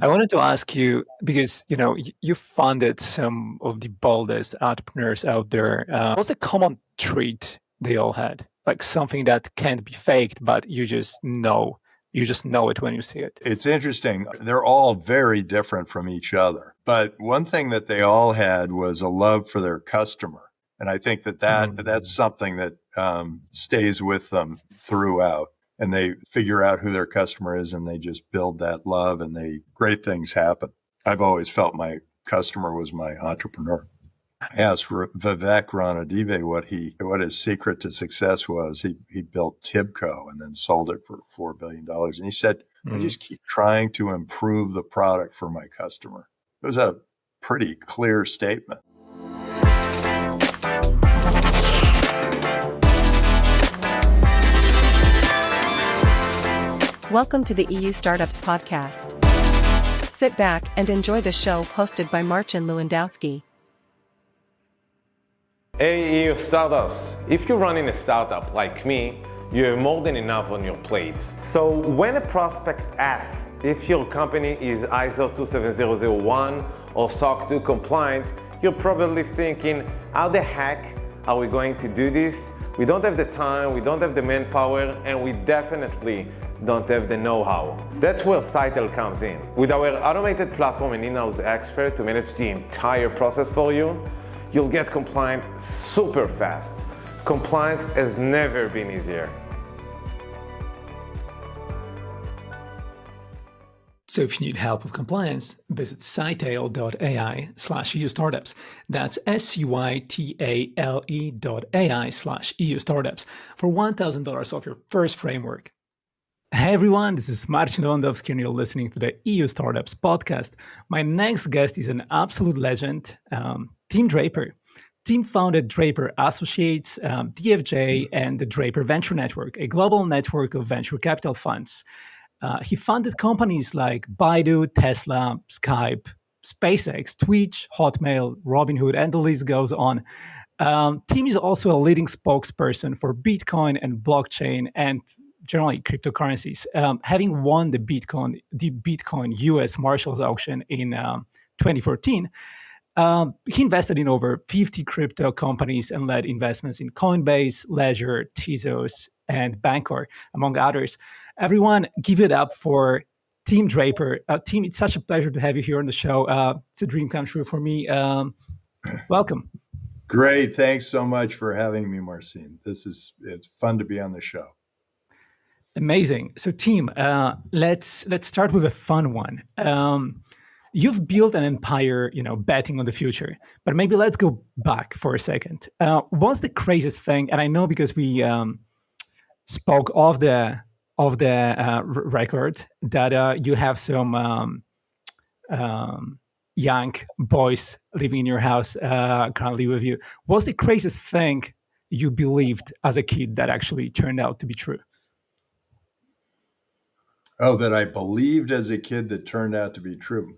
I wanted to ask you because you funded some of the boldest entrepreneurs out there. What's the common trait they all had? Like something that can't be faked, but you just know. You just know it when you see it. It's interesting. They're all very different from each other. But one thing that they all had was a love for their customer. And I think that's something that stays with them throughout. And they figure out who their customer is and they just build that love and great things happen. I've always felt my customer was my entrepreneur. I asked Vivek Ranadive what his secret to success was. He built Tibco and then sold it for $4 billion. And he said, I just keep trying to improve the product for my customer. It was a pretty clear statement. Welcome to the EU Startups Podcast. Sit back and enjoy the show hosted by Marcin Lewandowski. Hey EU Startups, if you're running a startup like me, you have more than enough on your plate. So when a prospect asks if your company is ISO 27001 or SOC 2 compliant, you're probably thinking, how the heck are we going to do this? We don't have the time, we don't have the manpower, and we definitely don't have the know-how. That's where Sitel comes in. With our automated platform and in-house expert to manage the entire process for you, you'll get compliant super fast. Compliance has never been easier. So if you need help with compliance, visit Sitel.ai/EU Startups. That's SCYTALE.ai/EU Startups for $1,000 off your first framework. Hey everyone, this is Marcin Lewandowski and you're listening to the EU Startups Podcast. My next guest is an absolute legend, Tim Draper. Tim founded Draper Associates, DFJ, and the Draper Venture Network, a global network of venture capital funds. He funded companies like Baidu, Tesla, Skype, SpaceX, Twitch, Hotmail, Robinhood, and the list goes on. Tim is also a leading spokesperson for Bitcoin and blockchain and generally cryptocurrencies, having won the Bitcoin US Marshalls auction in 2014. He invested in over 50 crypto companies and led investments in Coinbase, Ledger, Tezos, and Bancor, among others. Everyone, give it up for Tim Draper. Tim, it's such a pleasure to have you here on the show. It's a dream come true for me. Welcome. Great. Thanks so much for having me, Marcin. It's fun to be on the show. Amazing. So, Tim, let's start with a fun one. You've built an empire, betting on the future. But maybe let's go back for a second. What's the craziest thing? And I know because we spoke off the record that you have some young boys living in your house currently with you. What's the craziest thing you believed as a kid that actually turned out to be true? Oh, that I believed as a kid that turned out to be true.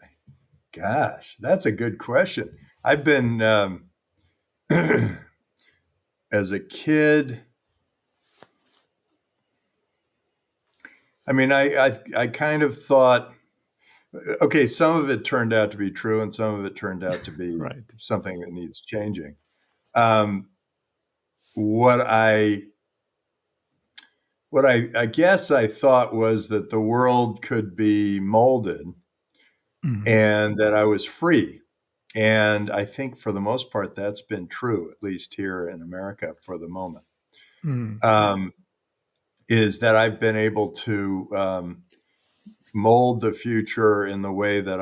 Gosh, that's a good question. I've been, as a kid, I mean, I kind of thought, okay, some of it turned out to be true and some of it turned out to be right. Something that needs changing. What I guess I thought was that the world could be molded and that I was free. And I think for the most part, that's been true, at least here in America for the moment, is that I've been able to mold the future in the way that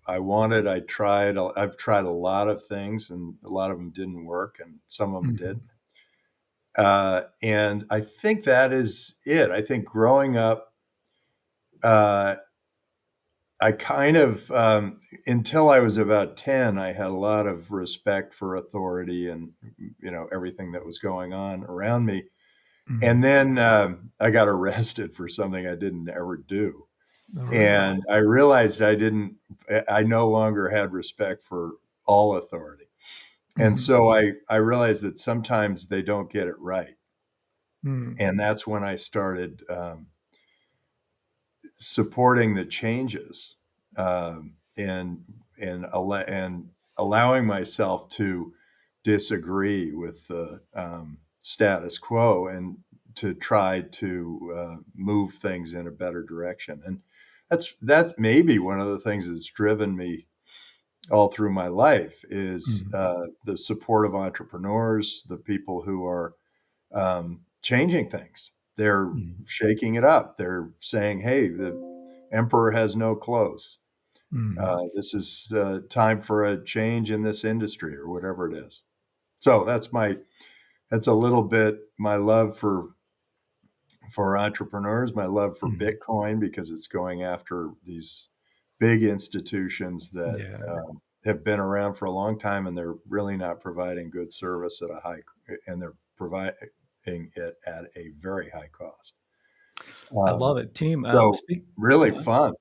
I wanted. I've tried a lot of things and a lot of them didn't work and some of them did. And I think that is it. I think growing up, I kind of, until I was about 10, I had a lot of respect for authority and, everything that was going on around me. And then I got arrested for something I didn't ever do. Right. And I realized I no longer had respect for all authority. And so I realized that sometimes they don't get it right. And that's when I started supporting the changes and allowing myself to disagree with the status quo and to try to move things in a better direction. And that's maybe one of the things that's driven me all through my life is the support of entrepreneurs, the people who are changing things. They're shaking it up. They're saying, hey, the emperor has no clothes. This is time for a change in this industry or whatever it is. So that's a little bit my love for entrepreneurs, my love for Bitcoin, because it's going after these big institutions that have been around for a long time, and they're really not providing good service at a high, and they're providing it at a very high cost. I love it, Tim. So really fun.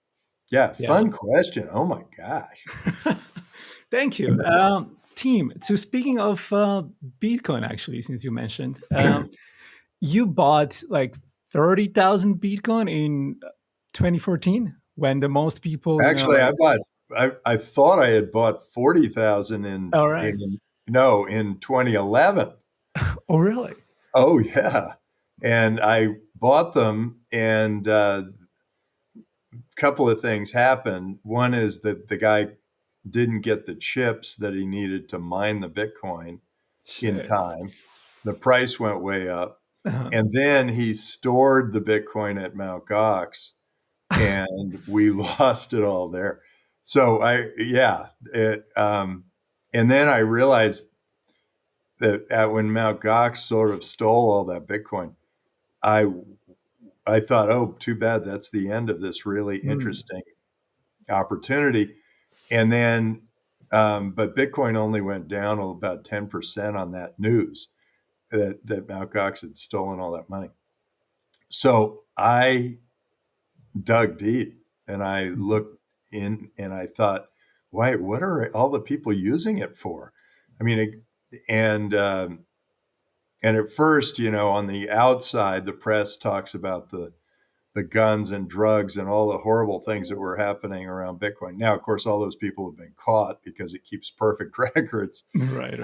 Yeah, fun question. Oh my gosh. Thank you. Tim, so speaking of Bitcoin, actually, since you mentioned, you bought like 30,000 Bitcoin in 2014 when the most people, Actually, I thought I had bought 40,000 in 2011. Oh, really? Oh, yeah. And I bought them, and a couple of things happened. One is that the guy didn't get the chips that he needed to mine the Bitcoin in time. The price went way up. And then he stored the Bitcoin at Mt. Gox, and we lost it all there. So and then I realized that when Mt. Gox sort of stole all that Bitcoin, I thought, oh, too bad. That's the end of this really interesting opportunity. And then, but Bitcoin only went down about 10% on that news that Mt. Gox had stolen all that money. So I dug deep and I looked in and I thought, why, what are all the people using it for? I mean, and at first, on the outside, the press talks about the guns and drugs and all the horrible things that were happening around Bitcoin. Now, of course, all those people have been caught because it keeps perfect records. Right.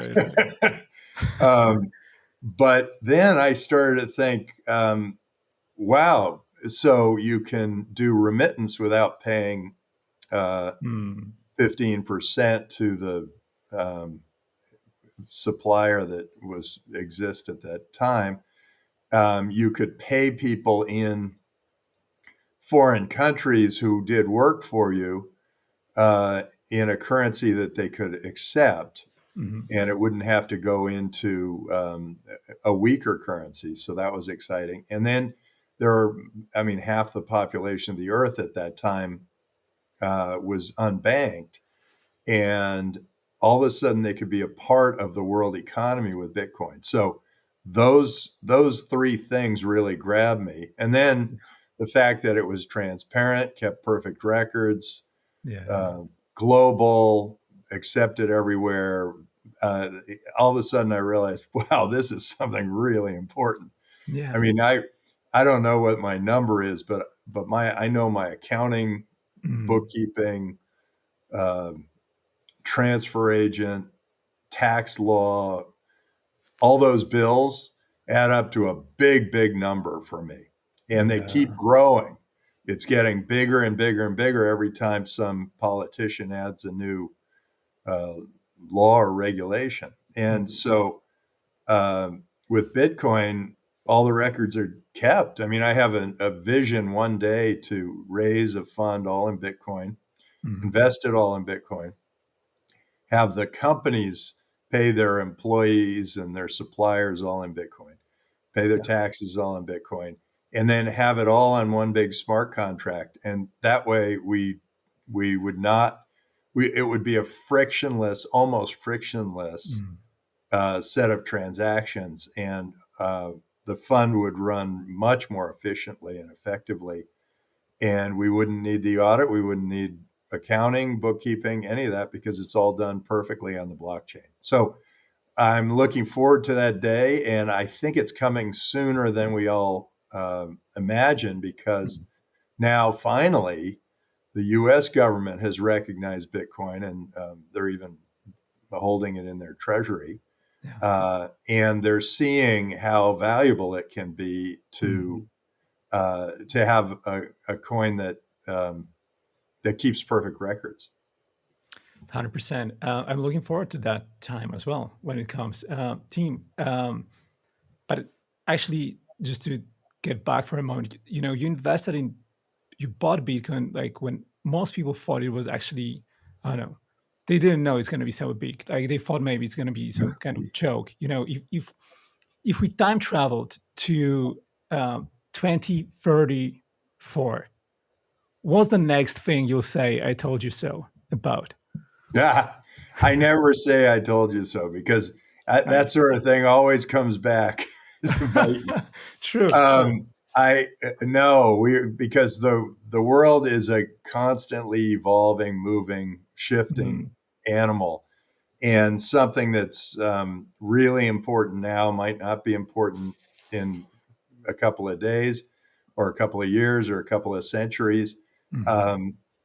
But then I started to think, wow, so you can do remittance without paying 15% to the supplier that exist at that time. You could pay people in foreign countries who did work for you in a currency that they could accept, and it wouldn't have to go into a weaker currency. So that was exciting. And then half the population of the earth at that time was unbanked, and all of a sudden they could be a part of the world economy with Bitcoin. So those three things really grabbed me. And then the fact that it was transparent, kept perfect records, global, accepted everywhere. All of a sudden I realized, wow, this is something really important. Yeah. I mean, I don't know what my number is, but I know my accounting, bookkeeping, transfer agent, tax law, all those bills add up to a big, big number for me. And they keep growing. It's getting bigger and bigger and bigger every time some politician adds a new law or regulation. And so with Bitcoin, all the records are kept. I mean, I have a vision one day to raise a fund all in Bitcoin, invest it all in Bitcoin, have the companies pay their employees and their suppliers all in Bitcoin, pay their taxes all in Bitcoin, and then have it all on one big smart contract. And that way it would be a almost frictionless set of transactions. And the fund would run much more efficiently and effectively. And we wouldn't need the audit. We wouldn't need accounting, bookkeeping, any of that, because it's all done perfectly on the blockchain. So I'm looking forward to that day. And I think it's coming sooner than we all imagine, because now finally the U.S. government has recognized Bitcoin, and they're even holding it in their treasury. Yeah. And they're seeing how valuable it can be to have a coin that keeps perfect records. 100%. I'm looking forward to that time as well when it comes. Team, but actually, just to get back for a moment, you bought Bitcoin like when most people thought it was actually, I don't know, they didn't know it's going to be so big. Like they thought maybe it's going to be some kind of joke. If we time traveled to 2034, what's the next thing you'll say "I told you so" about? Yeah, I never say "I told you so" because that sort of thing always comes back to bite you. True. Because the world is a constantly evolving, moving, shifting animal, and something that's really important now might not be important in a couple of days, or a couple of years, or a couple of centuries.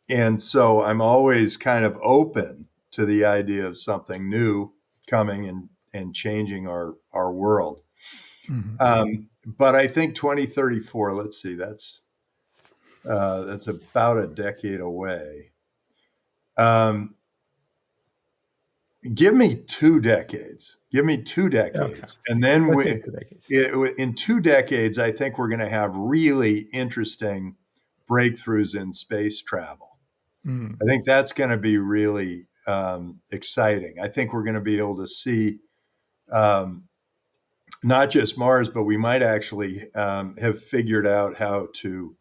And so I'm always kind of open to the idea of something new coming and changing our world. But I think 2034, let's see, that's about a decade away. Give me 2 decades. Okay. And then in 2 decades, I think we're going to have really interesting breakthroughs in space travel. I think that's going to be really exciting. I think we're going to be able to see not just Mars, but we might actually have figured out how to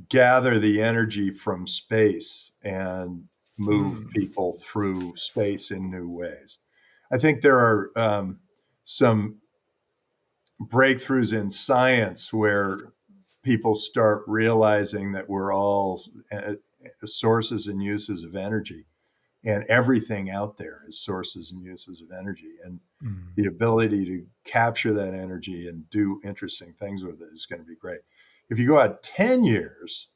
gather the energy from space and move people through space in new ways. I think there are some breakthroughs in science where people start realizing that we're all sources and uses of energy, and everything out there is sources and uses of energy, and the ability to capture that energy and do interesting things with it is going to be great. If you go out 10 years,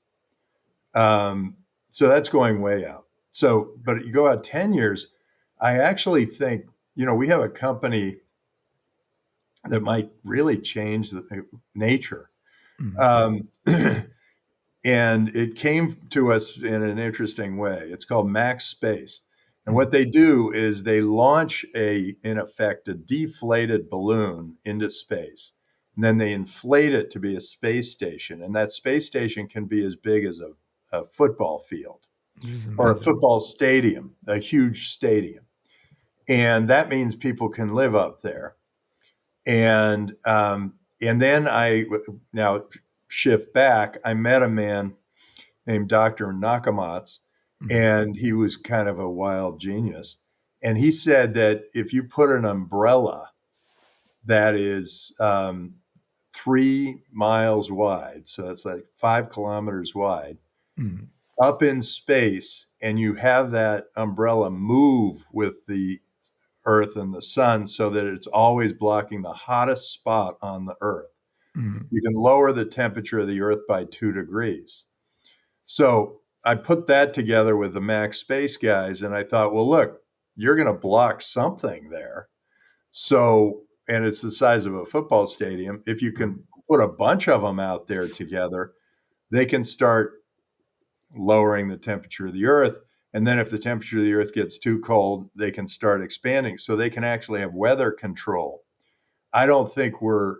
so that's going way out. But you go out 10 years, I actually think, we have a company that might really change the nature. And it came to us in an interesting way. It's called Max Space. And what they do is they launch in effect, a deflated balloon into space. And then they inflate it to be a space station. And that space station can be as big as a football field or a football stadium, a huge stadium. And that means people can live up there. And then I now shift back. I met a man named Dr. Nakamatsu, and he was kind of a wild genius. And he said that if you put an umbrella that is 3 miles wide, so that's like 5 kilometers wide, up in space, and you have that umbrella move with the Earth and the sun so that it's always blocking the hottest spot on the Earth, you can lower the temperature of the Earth by 2 degrees. So I put that together with the Max Space guys, and I thought, well, look, you're going to block something there. So, and it's the size of a football stadium. If you can put a bunch of them out there together, they can start lowering the temperature of the Earth. And then if the temperature of the Earth gets too cold, they can start expanding. So they can actually have weather control. I think we're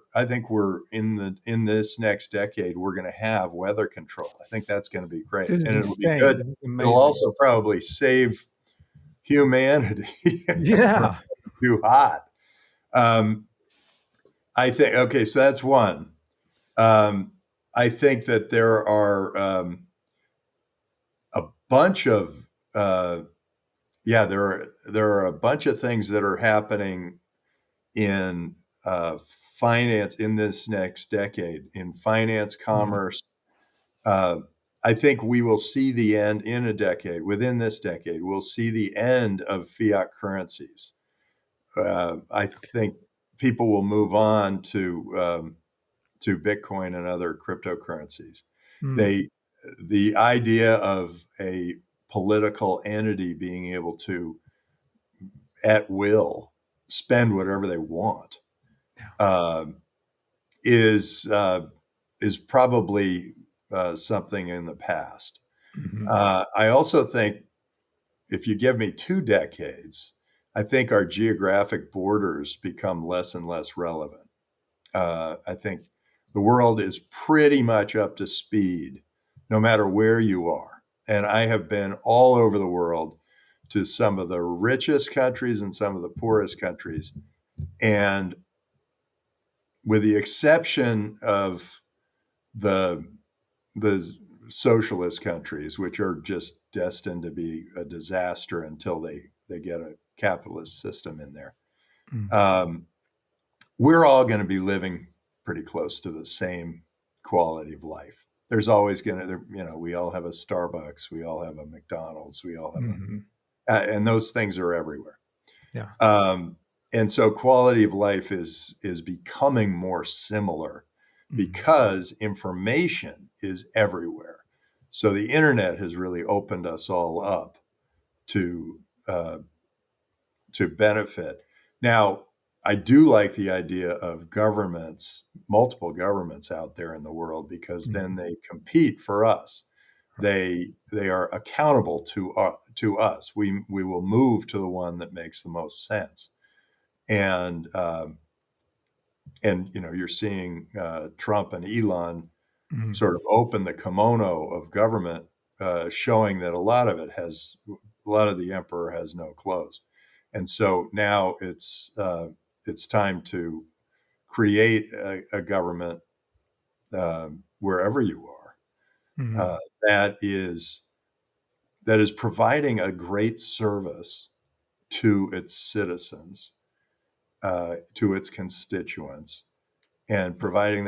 in this next decade, we're going to have weather control. I think that's going to be great. And it'll be good. It'll also probably save humanity. Yeah. Too hot. I think, okay, so that's one. I think that there are a bunch of, there are a bunch of things that are happening in finance in this next decade, in finance, commerce. I think we will see the end in a decade. Within this decade, we'll see the end of fiat currencies. I think people will move on to Bitcoin and other cryptocurrencies. the idea of a political entity being able to, at will, spend whatever they want is probably something in the past. I also think if you give me 2 decades, I think our geographic borders become less and less relevant. I think the world is pretty much up to speed, no matter where you are. And I have been all over the world to some of the richest countries and some of the poorest countries. And with the exception of the socialist countries, which are just destined to be a disaster until they get a capitalist system in there, we're all going to be living pretty close to the same quality of life. There's always going to, we all have a Starbucks, we all have a McDonald's, we all have and those things are everywhere. Yeah. And so quality of life is becoming more similar because information is everywhere. So the internet has really opened us all up to benefit. Now, I do like the idea of governments, multiple governments out there in the world, because then they compete for us. They are accountable to us. We will move to the one that makes the most sense. And you're seeing Trump and Elon sort of open the kimono of government, showing that a lot of the emperor has no clothes. And so now it's time to create a government wherever you are that is providing a great service to its citizens, to its constituents, and providing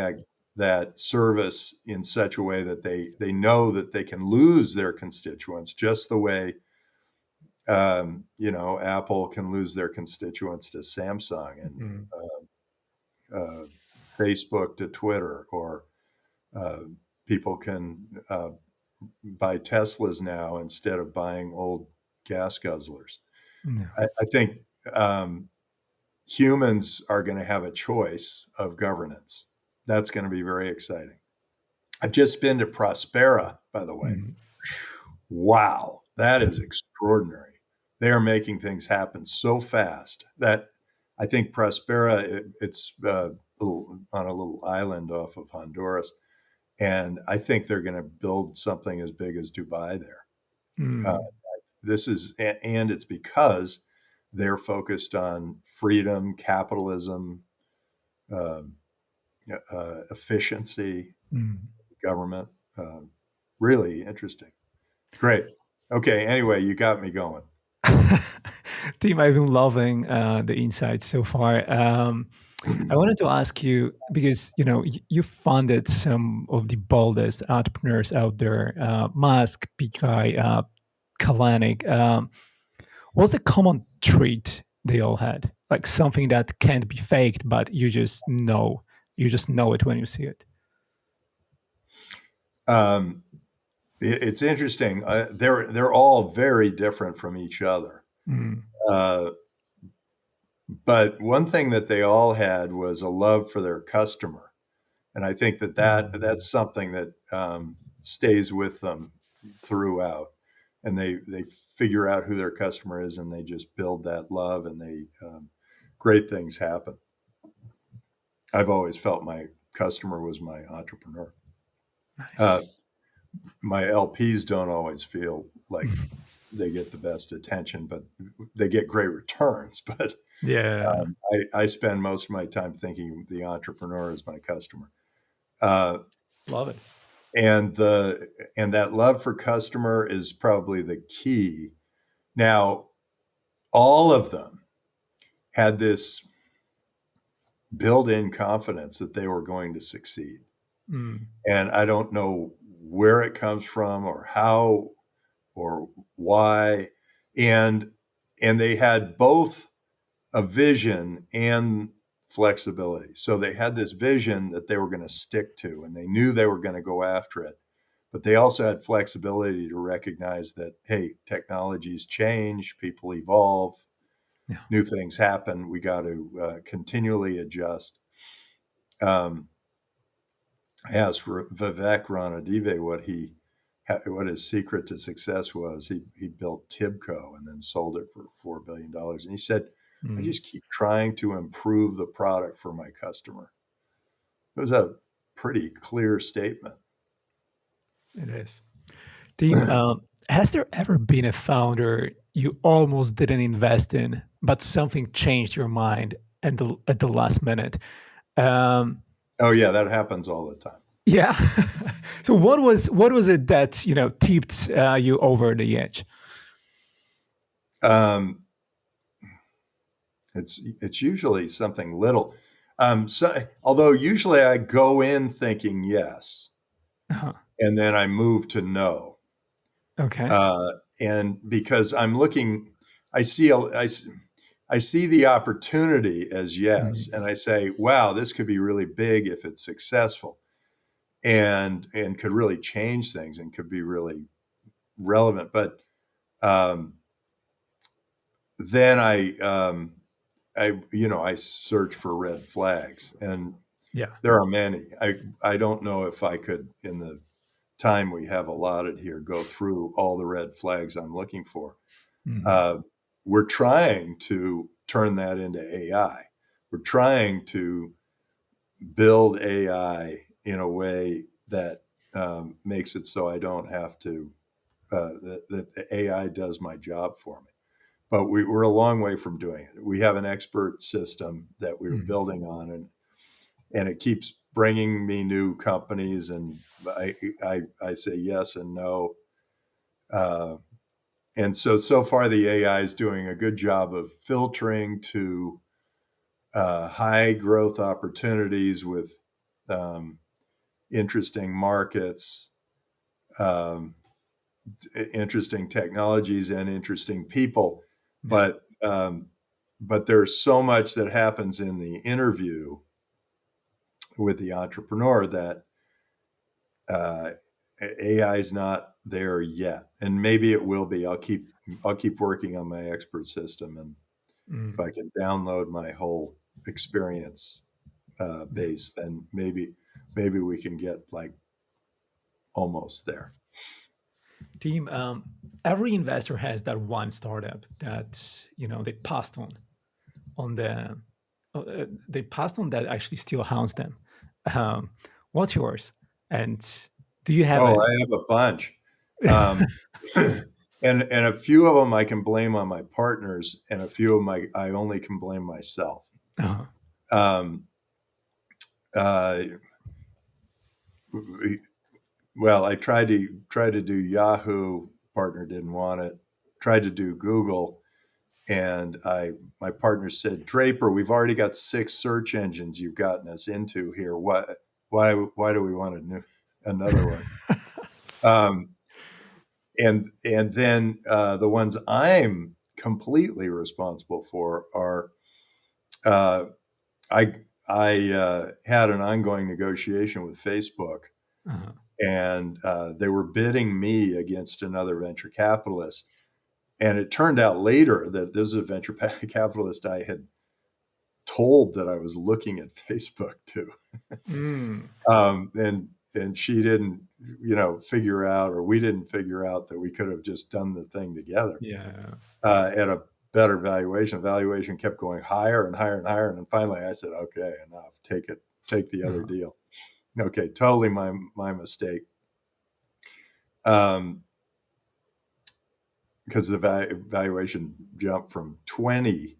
that service in such a way that they know that they can lose their constituents just the way Apple can lose their constituents to Samsung, and Facebook to Twitter, or people can buy Teslas now instead of buying old gas guzzlers. I think humans are going to have a choice of governance. That's going to be very exciting. I've just been to Prospera, by the way. Wow, that is extraordinary. They are making things happen so fast that I think Prospera, it's on a little island off of Honduras. And I think they're going to build something as big as Dubai there. And it's because they're focused on freedom, capitalism, efficiency, government. Really interesting. Great. Okay. Anyway, you got me going. Tim, I've been loving the insights so far. I wanted to ask you, because you funded some of the boldest entrepreneurs out there: Musk, Pichai, Kalanick. What's the common trait they all had? Like something that can't be faked, but you just know it when you see it. It's interesting. They're all very different from each other. But one thing that they all had was a love for their customer. And I think that's something that stays with them throughout. And they figure out who their customer is, and they just build that love, and great things happen. I've always felt my customer was my entrepreneur. Nice. My LPs don't always feel like they get the best attention, but they get great returns. But yeah, I spend most of my time thinking the entrepreneur is my customer. Love it. And that love for customer is probably the key. Now, all of them had this built-in confidence that they were going to succeed. And I don't know where it comes from or how or why. And they had both a vision and flexibility. So they had this vision that they were going to stick to, and they knew they were going to go after it. but they also had flexibility to recognize that, hey, technologies change, people evolve, new things happen. We got to continually adjust. I asked Vivek Ranadive what his secret to success was. He built Tibco and then sold it for $4 billion. And he said, I just keep trying to improve the product for my customer. It was a pretty clear statement. It is. Tim, has there ever been a founder you almost didn't invest in, but something changed your mind at the last minute? Oh yeah, that happens all the time. Yeah. So what was it that tipped you over the edge? It's usually something little. Although usually I go in thinking yes, and then I move to no. Okay. And because I'm looking, I see the opportunity as yes, and I say, wow, this could be really big if it's successful, and could really change things and could be really relevant. But then I search for red flags, and there are many. I don't know if I could, in the time we have allotted here, go through all the red flags I'm looking for. We're trying to turn that into AI. We're trying to build AI in a way that makes it so I don't have to, that AI does my job for me. But we're a long way from doing it. We have an expert system that we're building on, and it keeps bringing me new companies, and I say yes and no. And so far the AI is doing a good job of filtering to high growth opportunities with interesting markets, interesting technologies, and interesting people. But there's so much that happens in the interview with the entrepreneur that AI is not there yet, and maybe it will be. I'll keep working on my expert system, and if I can download my whole experience base, then maybe we can get like almost there. Team, every investor has that one startup that they passed on that actually still haunts them. What's yours? And do you have? I have a bunch, and a few of them I can blame on my partners, and a few of them I only can blame myself. Well, I tried to do Yahoo, partner didn't want it. Tried to do Google, and my partner said, Draper, we've already got 6 search engines you've gotten us into here. Why do we want another one? And then the ones I'm completely responsible for are I had an ongoing negotiation with Facebook. And they were bidding me against another venture capitalist. And it turned out later that this was a venture capitalist I had told that I was looking at Facebook too. And she didn't, figure out, or we didn't figure out that we could have just done the thing together. At a better valuation. The valuation kept going higher and higher and higher. And finally I said, okay, enough, take the other deal. Okay, totally my mistake. Because the valuation jumped from 20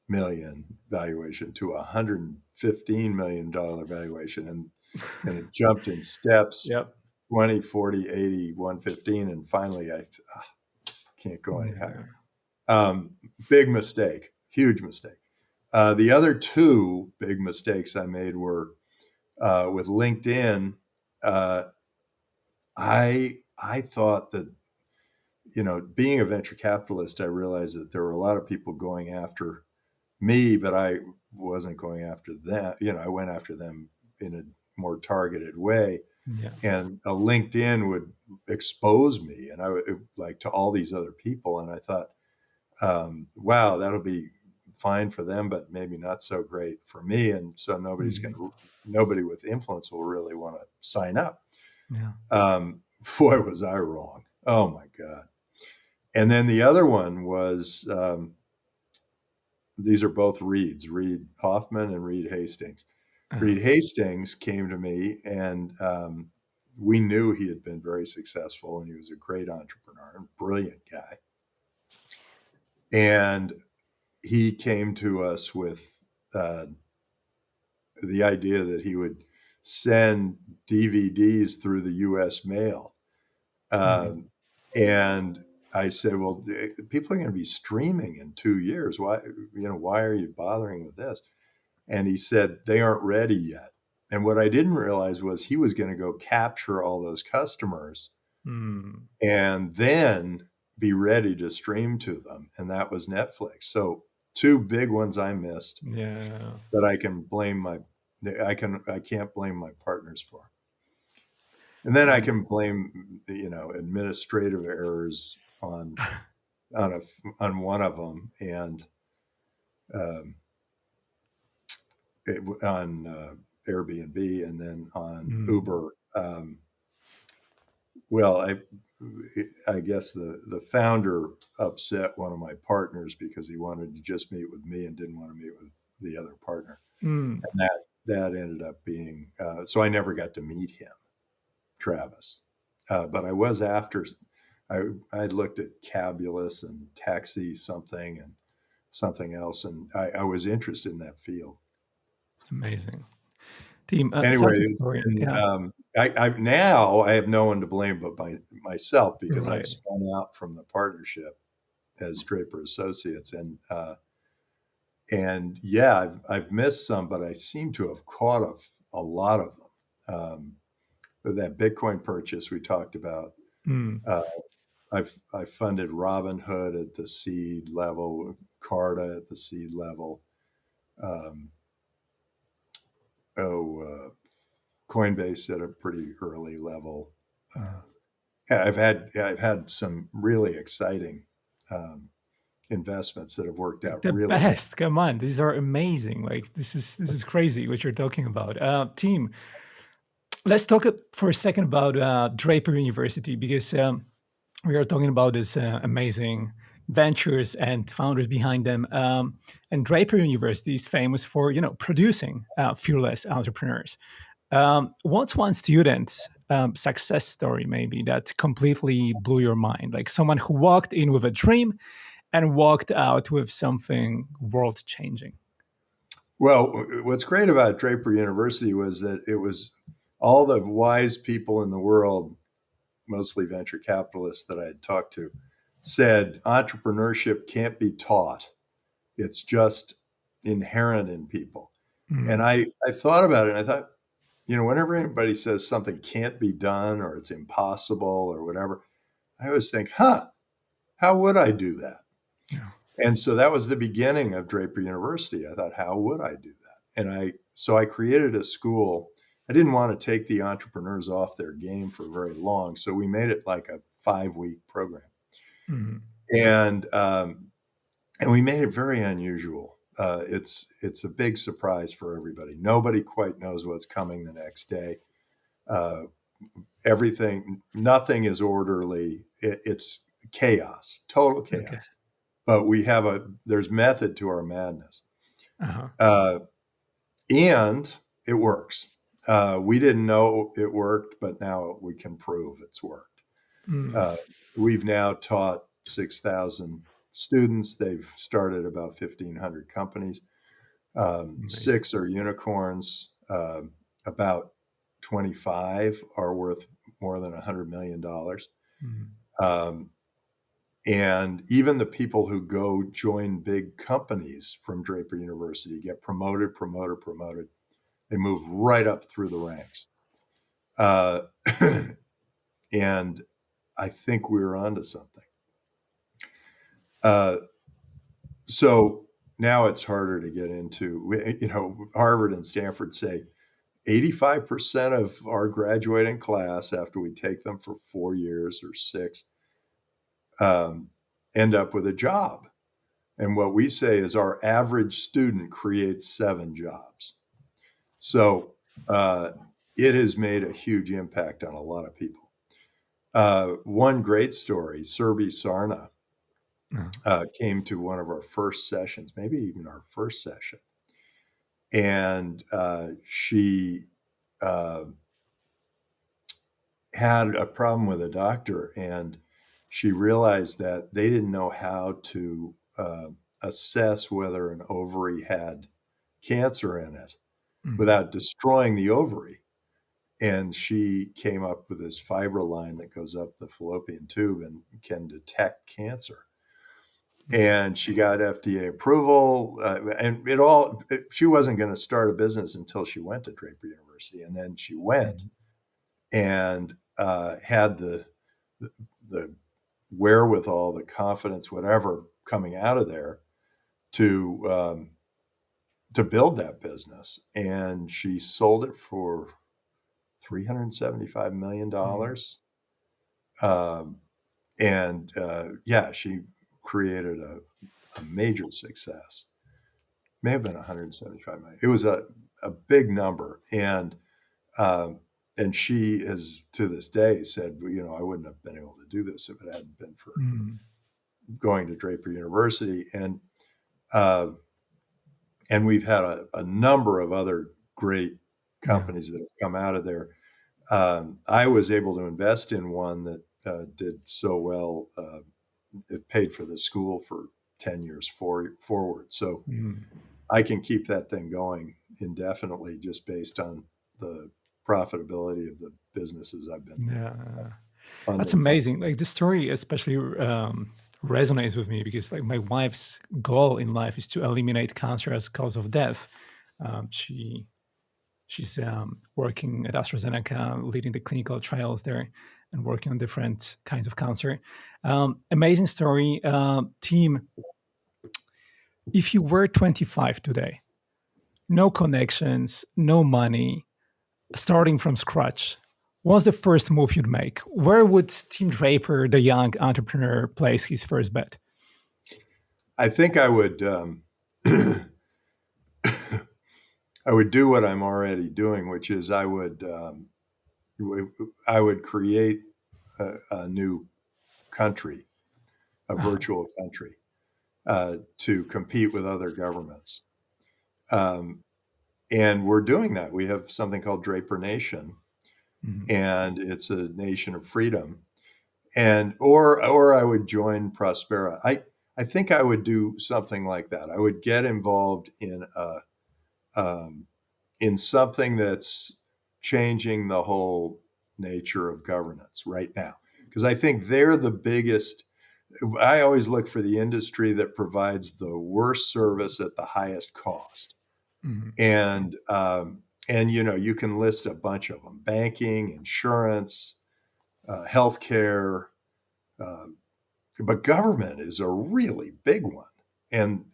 million valuation to $115 million valuation, and it jumped in steps. 20, 40, 80, 115, and finally I can't go any higher. Big mistake, huge mistake. The other 2 big mistakes I made were with LinkedIn. I thought that, being a venture capitalist, I realized that there were a lot of people going after me, but I wasn't going after them. I went after them in a more targeted way. Yeah. and LinkedIn would expose me, and I would like to all these other people. And I thought, wow, that'll be fine for them, but maybe not so great for me. And so nobody with influence will really want to sign up. Yeah. Boy, was I wrong. Oh my God. And then the other one was, these are both Reed Hoffman and Reed Hastings. Reed Hastings came to me, and we knew he had been very successful, and he was a great entrepreneur and brilliant guy. And he came to us with the idea that he would send DVDs through the U.S. mail. And I said, well, people are going to be streaming in 2 years. Why are you bothering with this? And he said, they aren't ready yet. And what I didn't realize was he was going to go capture all those customers and then be ready to stream to them. And that was Netflix. So 2 big ones I missed that I can't blame my partners for. And then I can blame, administrative errors on one of them, and on Airbnb, and then on Uber. I guess the founder upset one of my partners because he wanted to just meet with me and didn't want to meet with the other partner, and that ended up being so I never got to meet him, Travis. But I was after. I looked at Cabulous and Taxi something and something else, and I was interested in that field. Amazing. Team, anyway, story. now I have no one to blame but myself, because I've spun out from the partnership as Draper Associates, and I've missed some, but I seem to have caught a lot of them. That Bitcoin purchase we talked about. I funded Robinhood at the seed level, Carta at the seed level. Coinbase at a pretty early level. I've had some really exciting investments that have worked out the really best. Come on, these are amazing. Like this is crazy what you're talking about. Team, let's talk for a second about Draper University, because we are talking about this amazing ventures and founders behind them. And Draper University is famous for producing fearless entrepreneurs. What's one student's success story maybe that completely blew your mind? Like someone who walked in with a dream and walked out with something world-changing. Well, what's great about Draper University was that it was all the wise people in the world, mostly venture capitalists that I had talked to, said entrepreneurship can't be taught. It's just inherent in people. And I thought about it, and I thought, whenever anybody says something can't be done or it's impossible or whatever, I always think, how would I do that? Yeah. And so that was the beginning of Draper University. I thought, how would I do that? And so I created a school. I didn't want to take the entrepreneurs off their game for very long, so we made it like a 5-week program. And we made it very unusual. It's a big surprise for everybody. Nobody quite knows what's coming the next day. Nothing is orderly. It's chaos, total chaos. Okay. But there's method to our madness. And it works. We didn't know it worked, but now we can prove it's worked. We've now taught 6,000 students. They've started about 1,500 companies. 6 are unicorns. About 25 are worth more than $100 million. And even the people who go join big companies from Draper University get promoted. They move right up through the ranks. And I think we're onto something. So now it's harder to get into. Harvard and Stanford say 85% of our graduating class, after we take them for 4 years or 6, end up with a job. And what we say is our average student creates 7 jobs. So it has made a huge impact on a lot of people. One great story, Surbi Sarna came to one of our first sessions, maybe even our first session. And she had a problem with a doctor, and she realized that they didn't know how to assess whether an ovary had cancer in it without destroying the ovary. And she came up with this fiber line that goes up the fallopian tube and can detect cancer. And she got FDA approval, and she wasn't going to start a business until she went to Draper University. And then she went and had the wherewithal, the confidence, whatever, coming out of there to build that business. And she sold it for $375 million. She created a major success. May have been 175 million. It was a big number. And she has, to this day, said, I wouldn't have been able to do this if it hadn't been for going to Draper University. And we've had a number of other great companies that have come out of there. I was able to invest in one that did so well. It paid for the school for 10 years forward. So I can keep that thing going indefinitely just based on the profitability of the businesses I've been funding. That's amazing. Like, the story especially resonates with me because, like, my wife's goal in life is to eliminate cancer as a cause of death. She's working at AstraZeneca, leading the clinical trials there and working on different kinds of cancer. Amazing story. Team, if you were 25 today, no connections, no money, starting from scratch, what's the first move you'd make? Where would Tim Draper, the young entrepreneur, place his first bet? I think I would I would do what I'm already doing, which is I would create a new country, a virtual country, to compete with other governments. And we're doing that. We have something called Draper Nation, and it's a nation of freedom. And or I would join Prospera. I think I would do something like that. I would get involved in something that's changing the whole nature of governance right now, because I think they're the biggest. I always look for the industry that provides the worst service at the highest cost. And you can list a bunch of them: banking, insurance, healthcare, but government is a really big one. And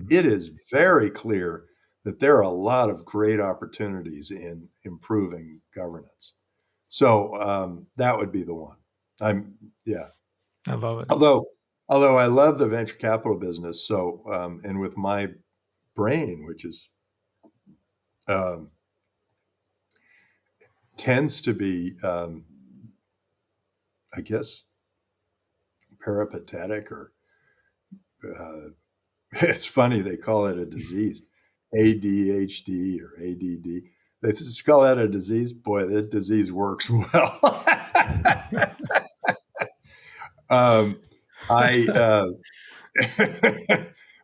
it is very clear that there are a lot of great opportunities in improving governance. So that would be the one. I love it. Although I love the venture capital business. So, and with my brain, which is, tends to be, I guess, peripatetic, or it's funny, they call it a disease, ADHD or ADD. They just call that a disease. Boy, that disease works well.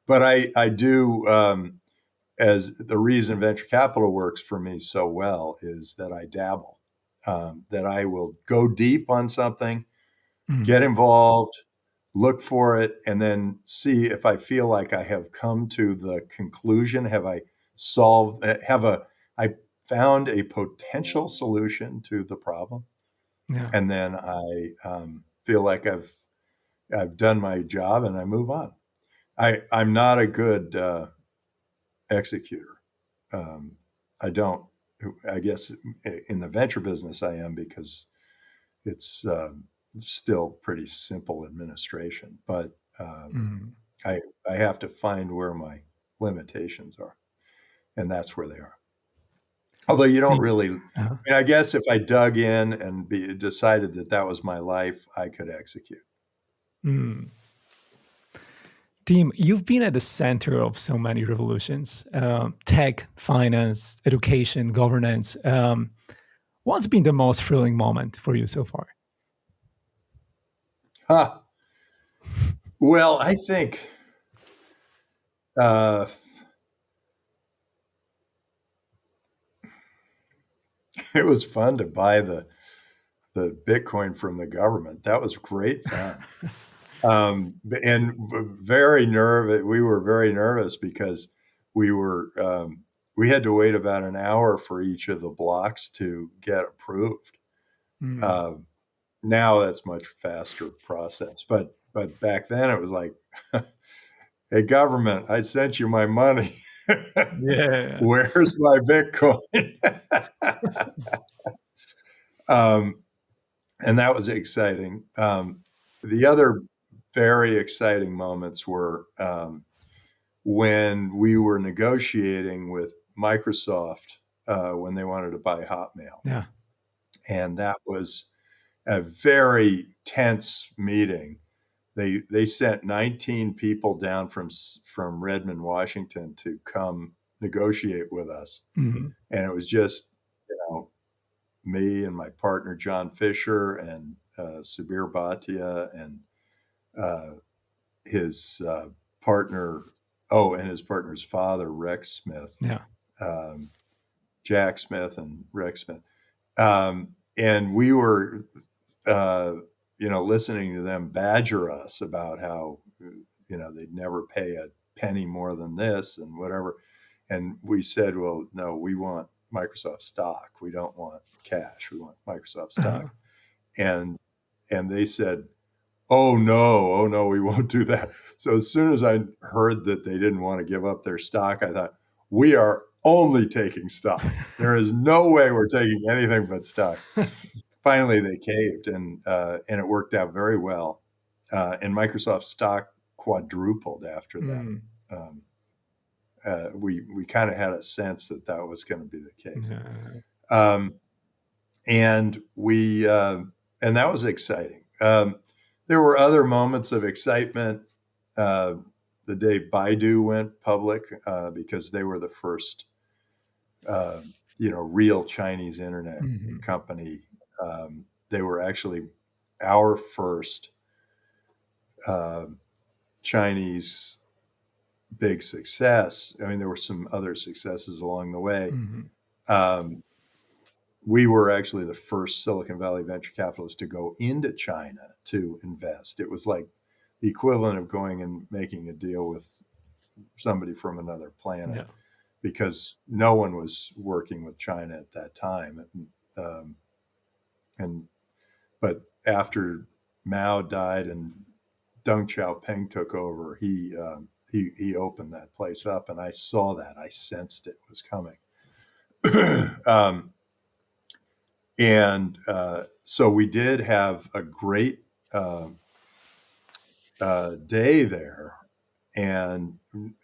But I do, as the reason venture capital works for me so well is that I dabble, that I will go deep on something, get involved, look for it, and then see if I feel like I have come to the conclusion. Have I found a potential solution to the problem? Yeah. And then I feel like I've done my job and I move on. I'm not a good executor. I don't I guess in the venture business I am, because it's still pretty simple administration, but I have to find where my limitations are, and that's where they are. Although you don't really, I mean, I guess if I dug in and decided that was my life, I could execute. Tim, you've been at the center of so many revolutions: tech, finance, education, governance. What's been the most thrilling moment for you so far? Well, I think it was fun to buy the Bitcoin from the government. That was great fun. And very nervous. We were very nervous because we had to wait about an hour for each of the blocks to get approved. Now that's much faster process, but back then it was like, hey, government, I sent you my money. Yeah. Where's my Bitcoin? And that was exciting. The other very exciting moments were when we were negotiating with Microsoft when they wanted to buy Hotmail. Yeah. And that was a very tense meeting. They sent 19 people down from Redmond, Washington to come negotiate with us. And it was just, me and my partner, John Fisher, and Subir Bhatia, and his partner, and his partner's father, Rex Smith. Yeah. Jack Smith and Rex Smith. And we were, listening to them badger us about how, they'd never pay a penny more than this and whatever. And we said, well, no, we want Microsoft stock. We don't want cash. We want Microsoft stock. And they said, oh no, we won't do that. So as soon as I heard that they didn't want to give up their stock, I thought, we are only taking stock. There is no way we're taking anything but stock. Finally, they caved, and it worked out very well. And Microsoft stock quadrupled after that. We kind of had a sense that was going to be the case. And that was exciting. There were other moments of excitement. The day Baidu went public, because they were the first, real Chinese internet company. They were actually our first Chinese big success. I mean, there were some other successes along the way. We were actually the first Silicon Valley venture capitalist to go into China to invest. It was like the equivalent of going and making a deal with somebody from another planet, because no one was working with China at that time. But after Mao died and Deng Xiaoping took over, he opened that place up, and I saw that. I sensed it was coming. So we did have a great day there, and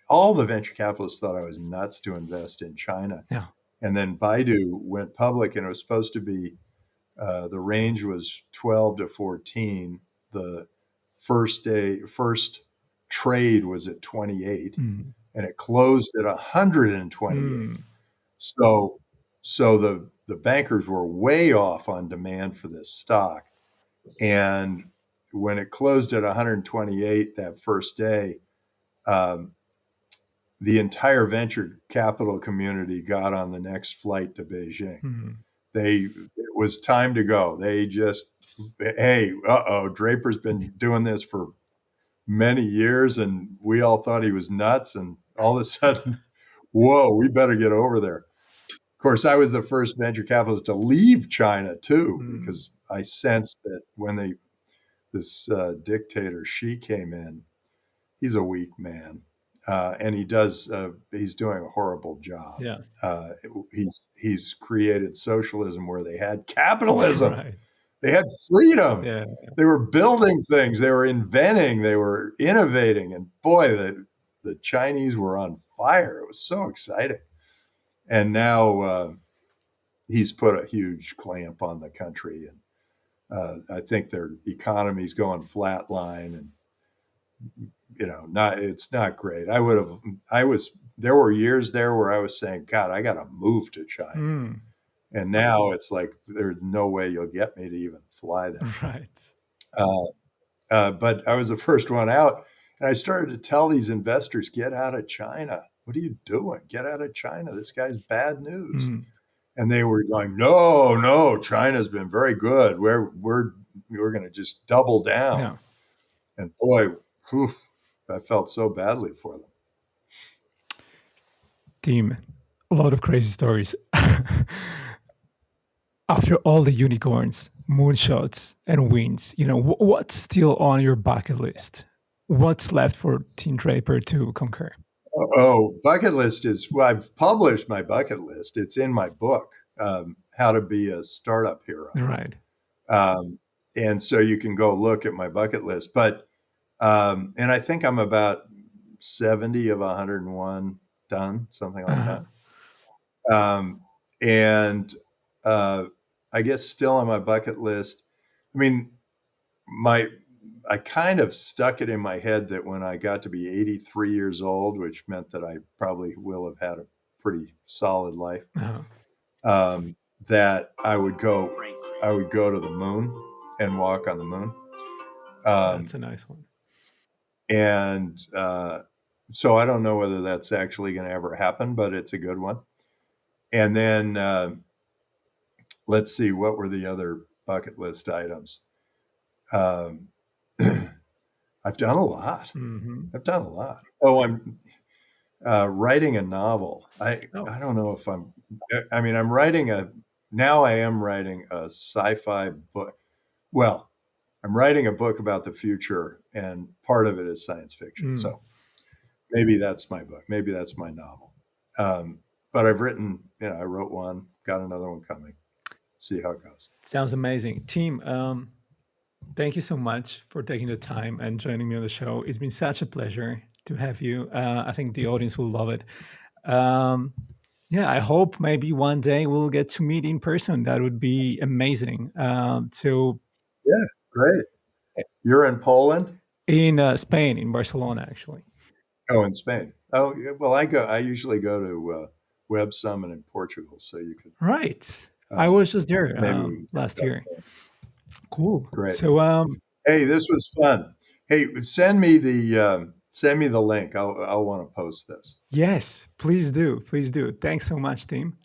all the venture capitalists thought I was nuts to invest in China. Yeah. And then Baidu went public, and it was supposed to be, the range was 12 to 14. The first trade was at 28, and it closed at 128. So the bankers were way off on demand for this stock. And when it closed at 128 that first day, the entire venture capital community got on the next flight to Beijing. It was time to go. They just, hey, Draper's been doing this for many years, and we all thought he was nuts. And all of a sudden, whoa, we better get over there. Of course, I was the first venture capitalist to leave China too, because I sensed that when this dictator Xi came in, he's a weak man. and he's doing a horrible job. Yeah. He's created socialism where they had capitalism. Right. They had freedom. Yeah. They were building things. They were inventing. They were innovating. And boy, the Chinese were on fire. It was so exciting. And now he's put a huge clamp on the country. And I think their economy's going flatline. And, it's not great. There were years there where I was saying, God, I got to move to China. Mm. And now it's like, there's no way you'll get me to even fly there. Right. But I was the first one out, and I started to tell these investors, get out of China. What are you doing? Get out of China. This guy's bad news. Mm. And they were going, no, China's been very good. We're going to just double down. Yeah. And boy, I felt so badly for them. Team, a lot of crazy stories. After all the unicorns, moonshots, and wins, what's still on your bucket list? What's left for Tim Draper to conquer? Bucket list I've published my bucket list. It's in my book, How to Be a Startup Hero. Right. And so you can go look at my bucket list. But, and I think I'm about 70 of 101 done, something like that. And I guess still on my bucket list. I mean, I kind of stuck it in my head that when I got to be 83 years old, which meant that I probably will have had a pretty solid life, that I would go to the moon and walk on the moon. That's a nice one. And so I don't know whether that's actually going to ever happen, but it's a good one. And then let's see, what were the other bucket list items? I've done a lot. Mm-hmm. I've done a lot. Oh, I'm writing a novel. I don't know if I'm writing I am writing a sci-fi book. Well, I'm writing a book about the future, and part of it is science fiction. So maybe that's my book. Maybe that's my novel. But I've written, I wrote one, got another one coming. See how it goes. Sounds amazing. Tim, thank you so much for taking the time and joining me on the show. It's been such a pleasure to have you. I think the audience will love it. I hope maybe one day we'll get to meet in person. That would be amazing. Yeah, great. You're in Poland? In Spain, in Barcelona, actually. Oh, in Spain. Oh, well, I usually go to Web Summit in Portugal, so you could. Right. I was just there last year. Cool. Great. So, hey, this was fun. Hey, send me the link. I'll want to post this. Yes, please do. Please do. Thanks so much, Tim.